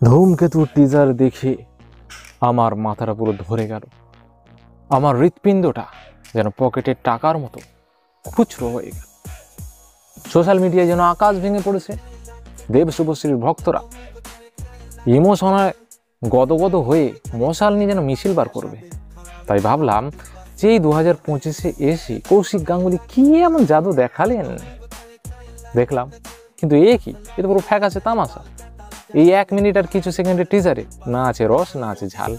ধূমকেতুর teaser দেখে আমার মাথাটা পুরো ধরে গেল। আমার হৃৎপিণ্ডটা যেন পকেটের টাকার মতো খুচরো হয়ে গেল। সোশ্যাল মিডিয়ায় যেন আকাশ ভেঙে পড়েছে। দেব শুভশ্রীর ভক্তরা ইমোশনায় গদগদ হয়ে মশাল নিয়ে যেন মিছিল বার করবে। তাই ভাবলাম যে 2025-এ এসে কৌশিক গাঙ্গুলি কি এমন জাদু দেখালেন। দেখলাম, কিন্তু কি এটা পুরো ফ্যাকাশে তামাশা। এই 1 মিনিট আর কিছু সেকেন্ডের টিজারে না আছে রস, না আছে ঝাল।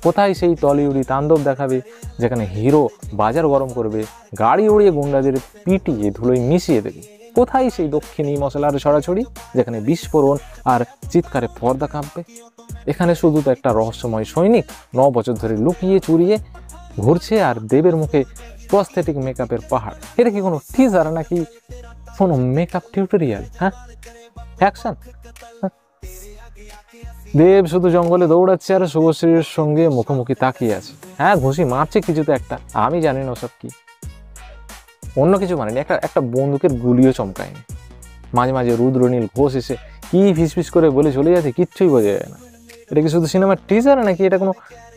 কোথায় সেই টলিউডি তাণ্ডব দেখাবে যেখানে হিরো বাজার গরম করবে, গাড়ি উড়িয়ে গুন্ডাদের পিটিয়ে ধুলোয় মিশিয়ে দেবে? কোথায় সেই দক্ষিণী মশলার ছড়াছড়ি যেখানে বিস্ফোরণ আর চিৎকারে পর্দা কাঁপবে? এখানে শুধু তো একটা রহস্যময় সৈনিক 9 বছর ধরে লুকিয়ে চুরিয়ে ঘুরছে, আর দেবের মুখে প্রস্থেটিক মেকআপের পাহাড়। এটা কি কোনো টিজার নাকি কোনো মেকআপ টিউটোরিয়াল? হ্যাঁ, অ্যাকশন। দেব শুধু জঙ্গলে দৌড়াচ্ছে আর শুভশ্রীর সঙ্গে মুখোমুখি তাকিয়ে আছে। হ্যাঁ, ঘুষি মারছে কিছুতে একটা, আমি জানি না ওসব কি। অন্য কিছু মানেনি, একটা বন্দুকের গুলিও চমকায়নি। মাঝে মাঝে রুদ্রনীল ঘোষ এসে কি ফিসফিস করে বলে চলে যাচ্ছে, কিচ্ছুই বোঝা যায় না। এটা কি শুধু সিনেমার টিজার নাকি এটা কোনো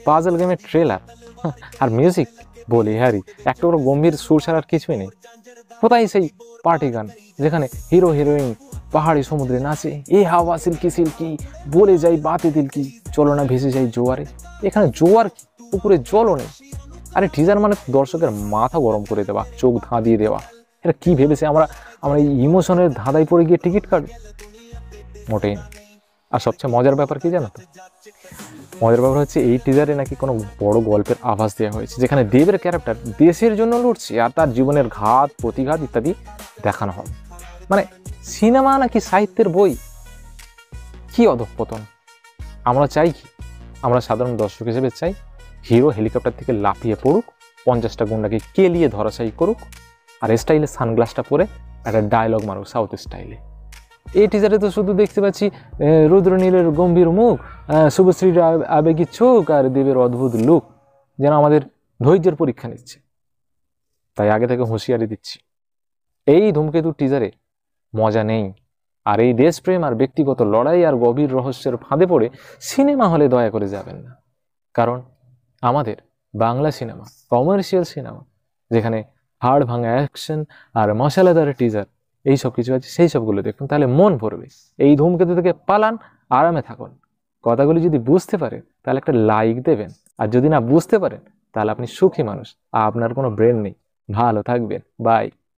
পাজল গেমের ট্রেলার? আর মিউজিক বলি হ্যারি, একটা বড় গম্ভীর সুর ছাড়া আর কিছুই নেই। কোথায় সেই পার্টি গান যেখানে হিরো হিরোইন পাহাড়ি সমুদ্রে নাচে, এ হাওয়া সিল্কি সিল্কি বলে যাই বাতে দিলকি, চলো না ভেসে যাই জোয়ারে? এখানে জোয়ার কি, পুকুরে জলও নেই। আরে টিজার মানে দর্শকের মাথা গরম করে দেওয়া, চোখ ধাঁধিয়ে দেওয়া। এটা কি ভেবেছে আমরা আমরা এই ইমোশনের ধাঁধায় পড়ে গিয়ে টিকিট কাটবো? মোটেই না। আর সবচেয়ে মজার ব্যাপার কি জানো তো? মজার ব্যাপার হচ্ছে এই টিজারে নাকি কোনো বড় গল্পের আভাস দেওয়া হয়েছে, যেখানে দেবের ক্যারেক্টার দেশের জন্য লড়ছে আর তার জীবনের ঘাত প্রতিঘাত ইত্যাদি দেখানো হবে। মানে সিনেমা নাকি সাহিত্যের বই? কি অধঃপতন! আমরা চাই কি? আমরা সাধারণ দর্শক হিসেবে চাই হিরো হেলিকপ্টার থেকে লাফিয়ে পড়ুক, 50টা গুন্ডাকে কেলিয়ে ধরাশায়ী করুক, আর স্টাইলে সানগ্লাসটা পরে একটা ডায়লগ মারুক সাউথ স্টাইলে। এই টিজারে তো শুধু দেখতে পাচ্ছি রুদ্রনীলের গম্ভীর মুখ, শুভশ্রীর আবেগী চোখ আর দেবের অদ্ভুত লুক, যেন আমাদের ধৈর্যের পরীক্ষা নিচ্ছে। তাই আগে থেকে হুঁশিয়ারি দিচ্ছি, এই ধূমকেতু টিজারে মজা নেই। আর এই দেশপ্রেম আর ব্যক্তিগত লড়াই আর গভীর রহস্যের ফাঁদে পড়ে সিনেমা হলে দয়া করে যাবেন না। কারণ আমাদের বাংলা সিনেমা কমার্শিয়াল সিনেমা, যেখানে হাড় ভাঙা অ্যাকশন আর মশলাদার টিজার এইসব কিছু আছে, সেই সবগুলো দেখুন, তাহলে মন ভরবে। এই ধূমকেতু থেকে পালান, আরামে থাকুন। কথাগুলি যদি বুঝতে পারেন তাহলে একটা লাইক দেবেন, আর যদি না বুঝতে পারেন তাহলে আপনি সুখী মানুষ, আপনার কোনো ব্রেন নেই। ভালো থাকবেন, বাই।